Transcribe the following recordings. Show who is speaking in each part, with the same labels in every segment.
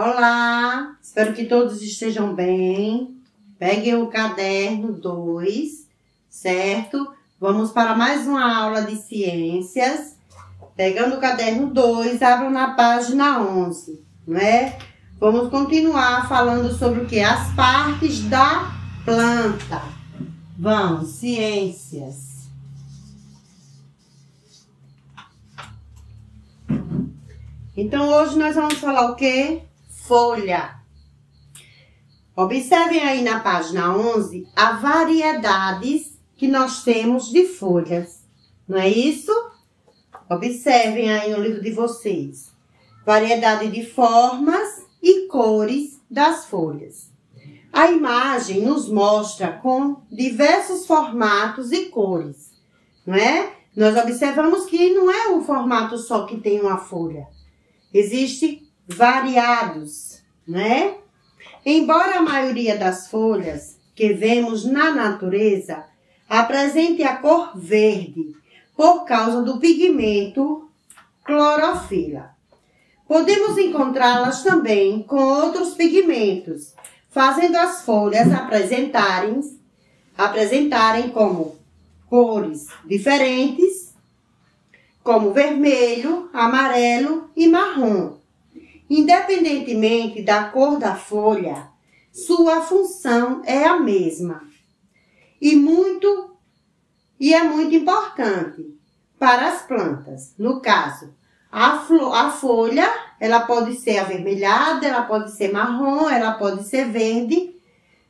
Speaker 1: Olá, espero que todos estejam bem. Peguem o caderno 2, certo? Vamos para mais uma aula de ciências. Pegando o caderno 2, abram na página 11, não é? Vamos continuar falando sobre o que? As partes da planta. Vamos, ciências. Então, hoje nós vamos falar o quê? Folha. Observem aí na página 11 a variedades que nós temos de folhas. Não é isso? Observem aí no livro de vocês. Variedade de formas e cores das folhas. A imagem nos mostra com diversos formatos e cores, não é? Nós observamos que não é um formato só que tem uma folha. Existem variados, né? Embora a maioria das folhas que vemos na natureza apresente a cor verde por causa do pigmento clorofila, podemos encontrá-las também com outros pigmentos, fazendo as folhas apresentarem como cores diferentes, como vermelho, amarelo e marrom. Independentemente da cor da folha, sua função é a mesma. E é muito importante para as plantas. No caso, a folha, ela pode ser avermelhada, ela pode ser marrom, ela pode ser verde,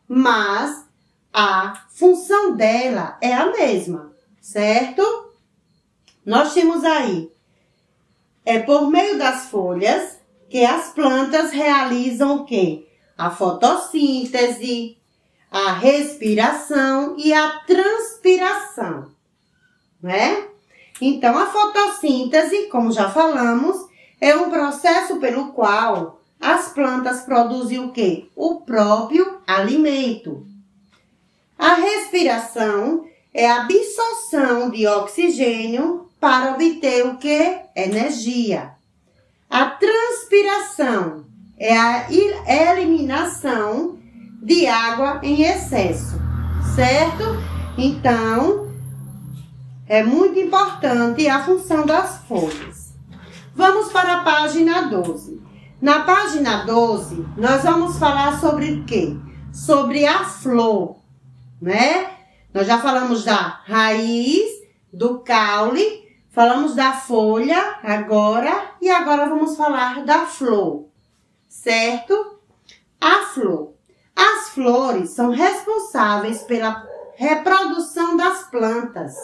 Speaker 1: mas a função dela é a mesma, certo? Nós temos aí, por meio das folhas, que as plantas realizam o quê? A fotossíntese, a respiração e a transpiração, né? Então, a fotossíntese, como já falamos, é um processo pelo qual as plantas produzem o quê? O próprio alimento. A respiração é a absorção de oxigênio para obter o quê? Energia. A transpiração é a eliminação de água em excesso, certo? Então, é muito importante a função das folhas. Vamos para a página 12. Na página 12, nós vamos falar sobre o quê? Sobre a flor, né? Nós já falamos da raiz, do caule, falamos da folha agora e agora vamos falar da flor, certo? A flor. As flores são responsáveis pela reprodução das plantas.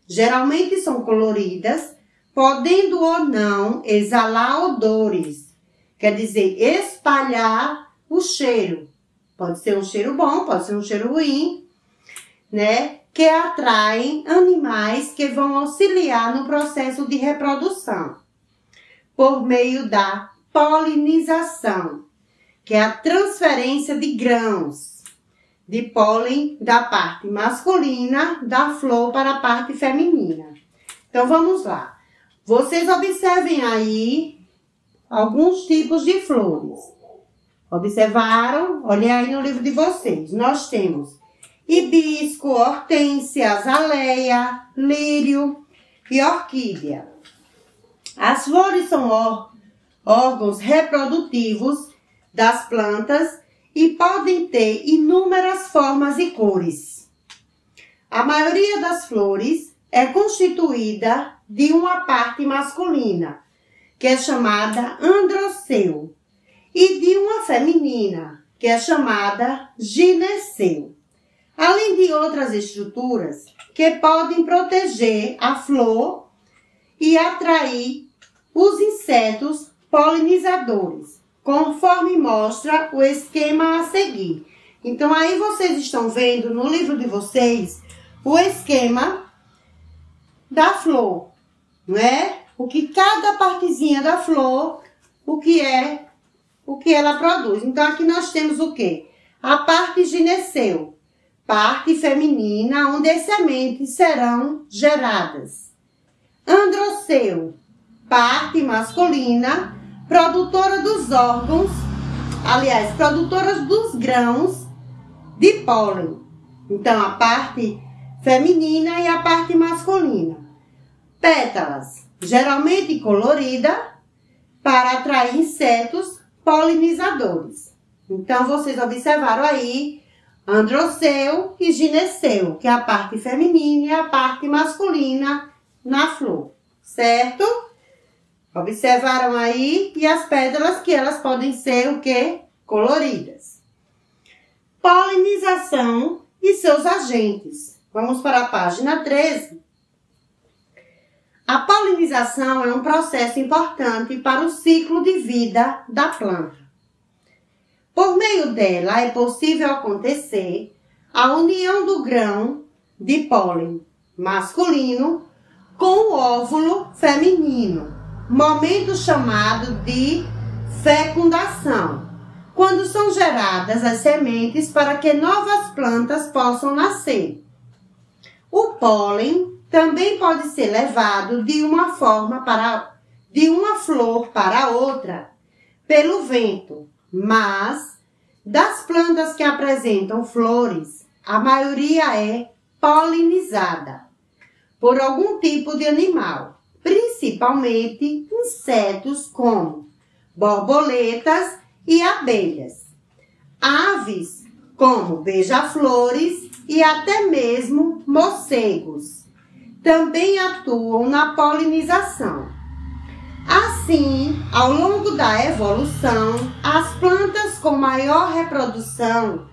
Speaker 1: Geralmente são coloridas, podendo ou não exalar odores, quer dizer, espalhar o cheiro. Pode ser um cheiro bom, pode ser um cheiro ruim, né? Que atraem animais que vão auxiliar no processo de reprodução, por meio da polinização, que é a transferência de grãos de pólen da parte masculina da flor para a parte feminina. Então, vamos lá. Vocês observem aí alguns tipos de flores. Observaram? Olhem aí no livro de vocês. Nós temos hibisco, hortênsia, azaleia, lírio e orquídea. As flores são órgãos reprodutivos das plantas e podem ter inúmeras formas e cores. A maioria das flores é constituída de uma parte masculina, que é chamada androceu, e de uma feminina, que é chamada gineceu, além de outras estruturas que podem proteger a flor e atrair os insetos polinizadores, conforme mostra o esquema a seguir. Então, aí vocês estão vendo no livro de vocês o esquema da flor, não é? O que cada partezinha da flor, o que ela produz. Então, aqui nós temos o quê? A parte gineceu, parte feminina, onde as sementes serão geradas. Androceu, parte masculina, produtora dos órgãos aliás, produtoras dos grãos de pólen. Então, a parte feminina e a parte masculina. Pétalas, geralmente colorida, para atrair insetos polinizadores. Então, vocês observaram aí androceu e gineceu, que é a parte feminina e a parte masculina na flor, certo? Observaram aí? E as pétalas que elas podem ser o quê? Coloridas. Polinização e seus agentes. Vamos para a página 13. A polinização é um processo importante para o ciclo de vida da planta. Por meio dela é possível acontecer a união do grão de pólen masculino com o óvulo feminino, momento chamado de fecundação, quando são geradas as sementes para que novas plantas possam nascer. O pólen também pode ser levado de uma flor para outra pelo vento, mas das plantas que apresentam flores, a maioria é polinizada por algum tipo de animal, principalmente insetos como borboletas e abelhas, aves como beija-flores e até mesmo morcegos. Também atuam na polinização. Assim, ao longo da evolução, as plantas com maior reprodução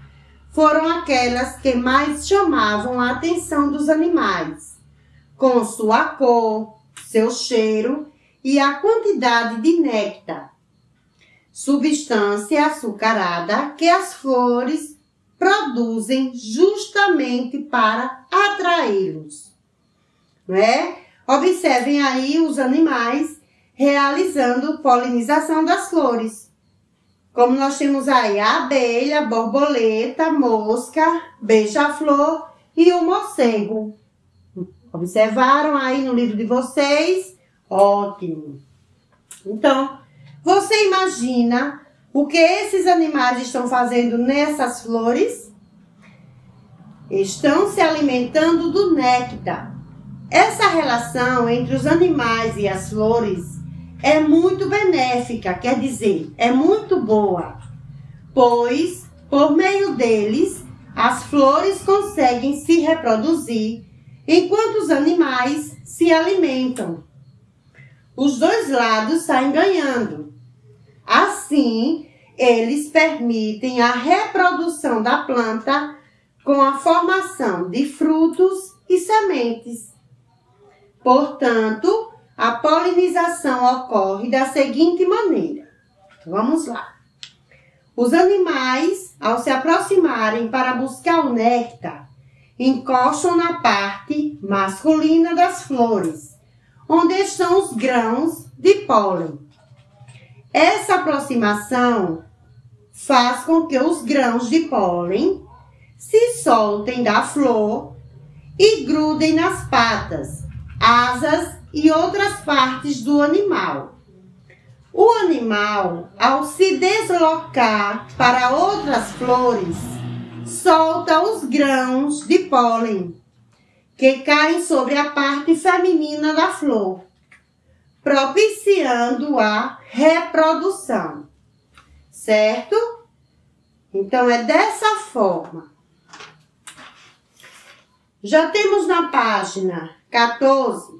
Speaker 1: foram aquelas que mais chamavam a atenção dos animais, com sua cor, seu cheiro e a quantidade de néctar, substância açucarada que as flores produzem justamente para atraí-los. Observem aí os animais realizando polinização das flores. Como nós temos aí a abelha, borboleta, mosca, beija-flor e o morcego. Observaram aí no livro de vocês? Ótimo! Então, você imagina o que esses animais estão fazendo nessas flores? Estão se alimentando do néctar. Essa relação entre os animais e as flores é muito benéfica, quer dizer, é muito boa, pois, por meio deles, as flores conseguem se reproduzir, enquanto os animais se alimentam. Os dois lados saem ganhando. Assim, eles permitem a reprodução da planta com a formação de frutos e sementes. Portanto, a polinização ocorre da seguinte maneira. Vamos lá. Os animais, ao se aproximarem para buscar o néctar, encostam na parte masculina das flores, onde estão os grãos de pólen. Essa aproximação faz com que os grãos de pólen se soltem da flor e grudem nas patas, asas e outras partes do animal. O animal, ao se deslocar para outras flores, solta os grãos de pólen, que caem sobre a parte feminina da flor, propiciando a reprodução. Certo? Então, é dessa forma. Já temos na página 14.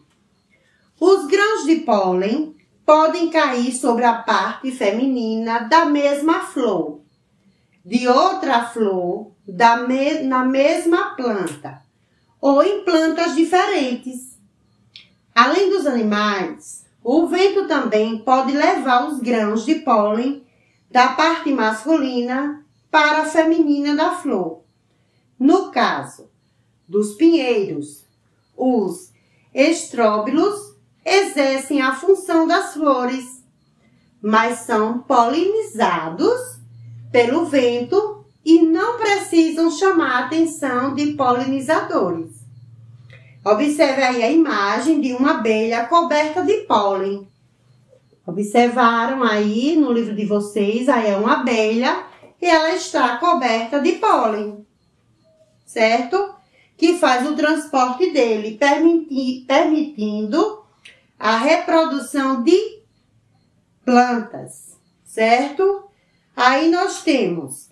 Speaker 1: Os grãos de pólen podem cair sobre a parte feminina da mesma flor, de outra flor na mesma planta, ou em plantas diferentes. Além dos animais, o vento também pode levar os grãos de pólen da parte masculina para a feminina da flor. No caso dos pinheiros, os estróbilos exercem a função das flores, mas são polinizados pelo vento e não precisam chamar a atenção de polinizadores. Observe aí a imagem de uma abelha coberta de pólen. Observaram aí no livro de vocês, aí é uma abelha e ela está coberta de pólen, certo? Que faz o transporte dele, permitindo a reprodução de plantas, certo? Aí nós temos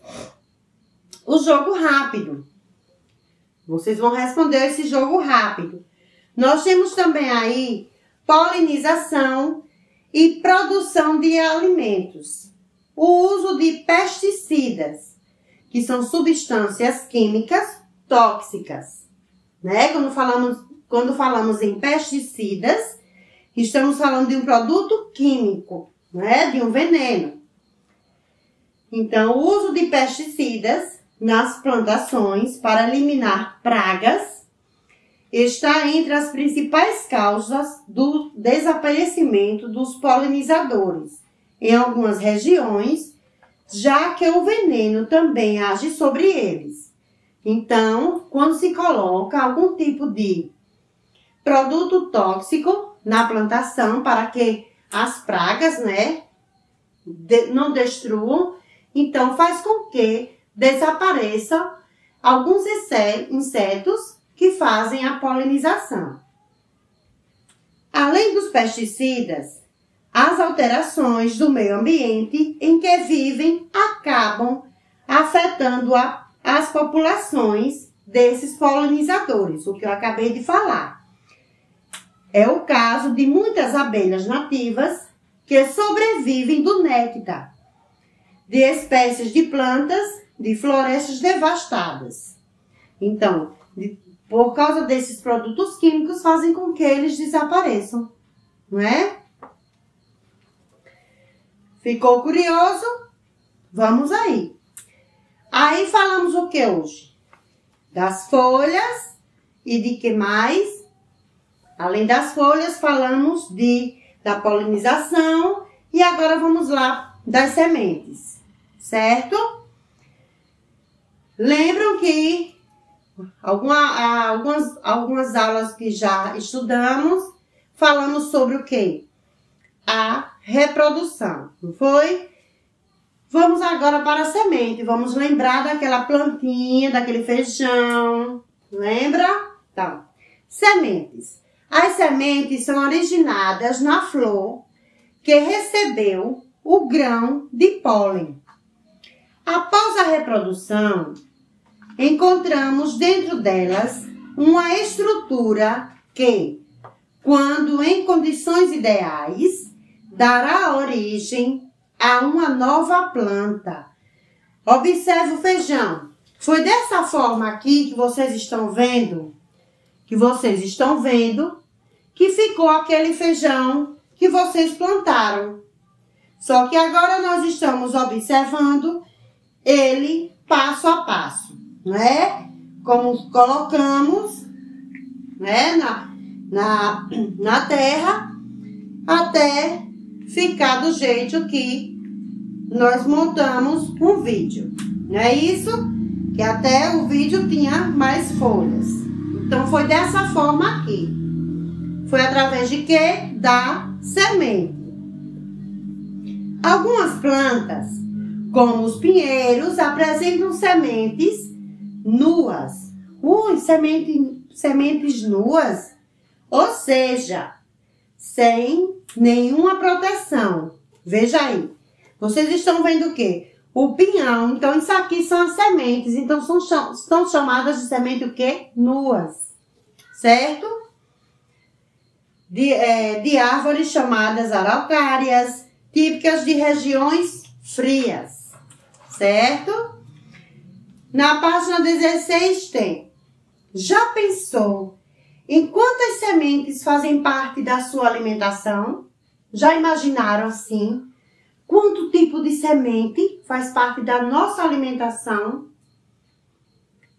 Speaker 1: o jogo rápido. Vocês vão responder esse jogo rápido. Nós temos também aí polinização e produção de alimentos. O uso de pesticidas, que são substâncias químicas tóxicas, né? Quando falamos em pesticidas, estamos falando de um produto químico, né? De um veneno. Então, o uso de pesticidas nas plantações para eliminar pragas está entre as principais causas do desaparecimento dos polinizadores em algumas regiões, já que o veneno também age sobre eles. Então, quando se coloca algum tipo de produto tóxico na plantação para que as pragas, né, não destruam, então faz com que desapareçam alguns insetos que fazem a polinização. Além dos pesticidas, as alterações do meio ambiente em que vivem acabam afetando as populações desses polinizadores, o que eu acabei de falar. É o caso de muitas abelhas nativas que sobrevivem do néctar de espécies de plantas de florestas devastadas. Então, por causa desses produtos químicos, fazem com que eles desapareçam, não é? Ficou curioso? Vamos aí. Aí falamos o que hoje? Das folhas e de que mais? Além das folhas, falamos da polinização e agora vamos lá das sementes, certo? Lembram que algumas aulas que já estudamos, falamos sobre o quê? A reprodução, não foi? Vamos agora para a semente. Vamos lembrar daquela plantinha, daquele feijão. Lembra? Então, sementes. As sementes são originadas na flor que recebeu o grão de pólen. Após a reprodução, encontramos dentro delas uma estrutura que, quando em condições ideais, dará origem a uma nova planta. Observe o feijão. Foi dessa forma aqui que vocês estão vendo, que ficou aquele feijão que vocês plantaram. Só que agora nós estamos observando ele passo a passo, né? Como colocamos, né, na terra até ficar do jeito que nós montamos um vídeo. Não é isso? Que até o vídeo tinha mais folhas. Então, foi dessa forma aqui. Foi através de quê? Da semente. Algumas plantas, como os pinheiros, apresentam sementes nuas. Sementes nuas, ou seja, sem nenhuma proteção. Veja aí. Vocês estão vendo o quê? O pinhão. Então, isso aqui são as sementes. Então, são chamadas de semente o quê? Nuas. Certo? De árvores chamadas araucárias, típicas de regiões frias. Certo? Na página 16 tem: já pensou em quantas sementes fazem parte da sua alimentação? Já imaginaram assim? Quanto tipo de semente faz parte da nossa alimentação?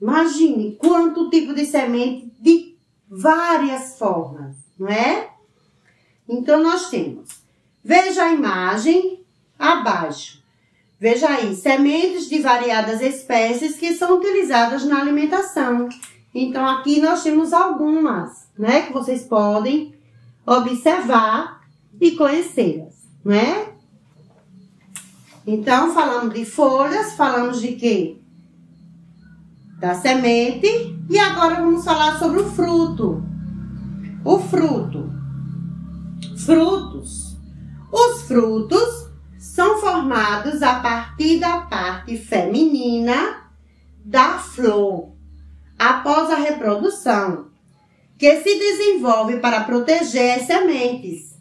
Speaker 1: Imagine quanto tipo de semente de várias formas, não é? Então, nós temos. Veja a imagem abaixo. Veja aí, sementes de variadas espécies que são utilizadas na alimentação. Então, aqui nós temos algumas, né? Que vocês podem observar e conhecê-las, né? Então, falamos de folhas, falamos de quê? Da semente. E agora vamos falar sobre o fruto. O fruto. Frutos. Os frutos são formados a partir da parte feminina da flor, após a reprodução, que se desenvolve para proteger as sementes.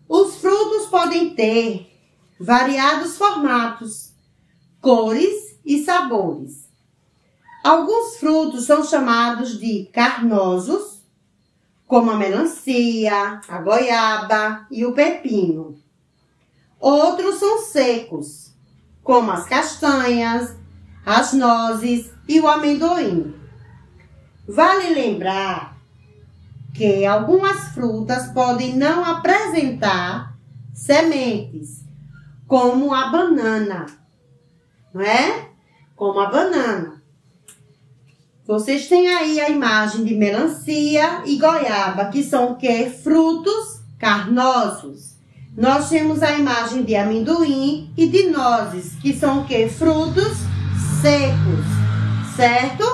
Speaker 1: Os frutos podem ter variados formatos, cores e sabores. Alguns frutos são chamados de carnosos, como a melancia, a goiaba e o pepino. Outros são secos, como as castanhas, as nozes e o amendoim. Vale lembrar que algumas frutas podem não apresentar sementes, como a banana, não é? Como a banana. Vocês têm aí a imagem de melancia e goiaba, que são o quê? Frutos carnosos. Nós temos a imagem de amendoim e de nozes, que são o quê? Frutos secos, certo?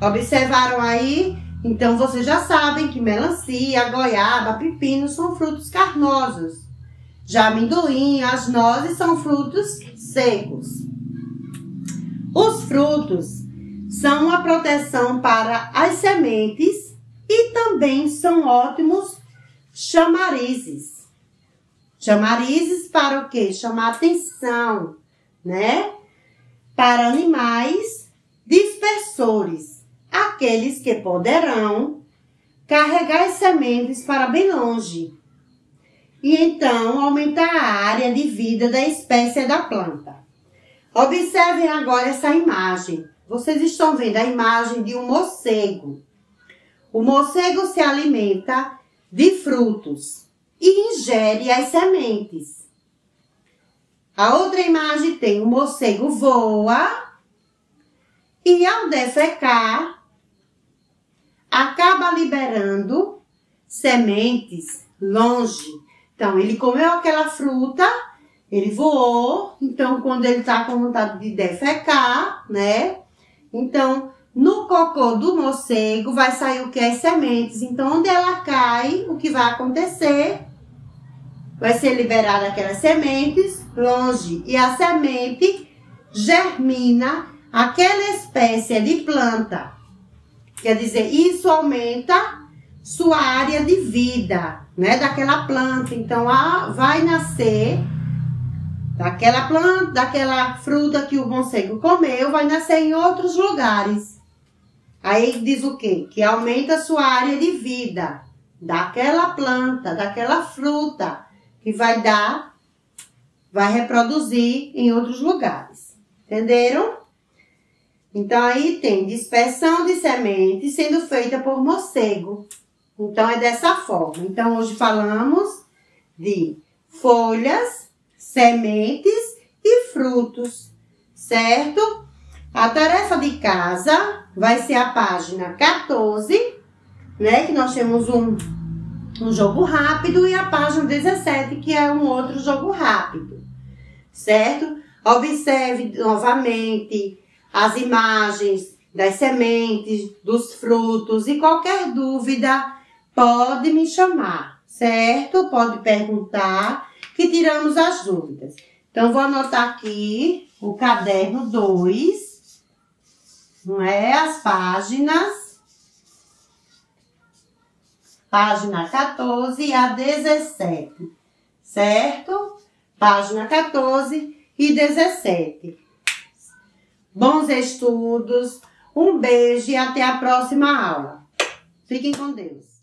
Speaker 1: Observaram aí? Então, vocês já sabem que melancia, goiaba, pepino são frutos carnosos. Já amendoim, as nozes são frutos secos. Os frutos são uma proteção para as sementes e também são ótimos chamarizes. Chamarizes para o quê? Chamar atenção, né? Para animais dispersores, aqueles que poderão carregar as sementes para bem longe e então aumentar a área de vida da espécie da planta. Observem agora essa imagem. Vocês estão vendo a imagem de um morcego. O morcego se alimenta de frutos e ingere as sementes. A outra imagem tem o morcego voa e ao defecar acaba liberando sementes longe. Então, ele comeu aquela fruta, ele voou, então quando ele está com vontade de defecar, né? Então, no cocô do morcego vai sair o que? As sementes. Então, onde ela cai, o que vai acontecer? Vai ser liberada aquelas sementes longe. E a semente germina aquela espécie de planta. Quer dizer, isso aumenta sua área de vida, né? Daquela planta. Então, vai nascer daquela planta, daquela fruta que o morcego comeu, vai nascer em outros lugares. Aí diz o quê? Que aumenta a sua área de vida daquela planta, daquela fruta, que vai reproduzir em outros lugares. Entenderam? Então, aí tem dispersão de sementes sendo feita por morcego. Então, é dessa forma. Então, hoje falamos de folhas, sementes e frutos, certo? A tarefa de casa vai ser a página 14, né? Que nós temos um jogo rápido, e a página 17, que é um outro jogo rápido, certo? Observe novamente as imagens das sementes, dos frutos, e qualquer dúvida pode me chamar, certo? Pode perguntar, que tiramos as dúvidas. Então, vou anotar aqui o caderno 2, não é? As páginas, página 14 a 17, certo? Página 14 e 17. Bons estudos, um beijo e até a próxima aula. Fiquem com Deus.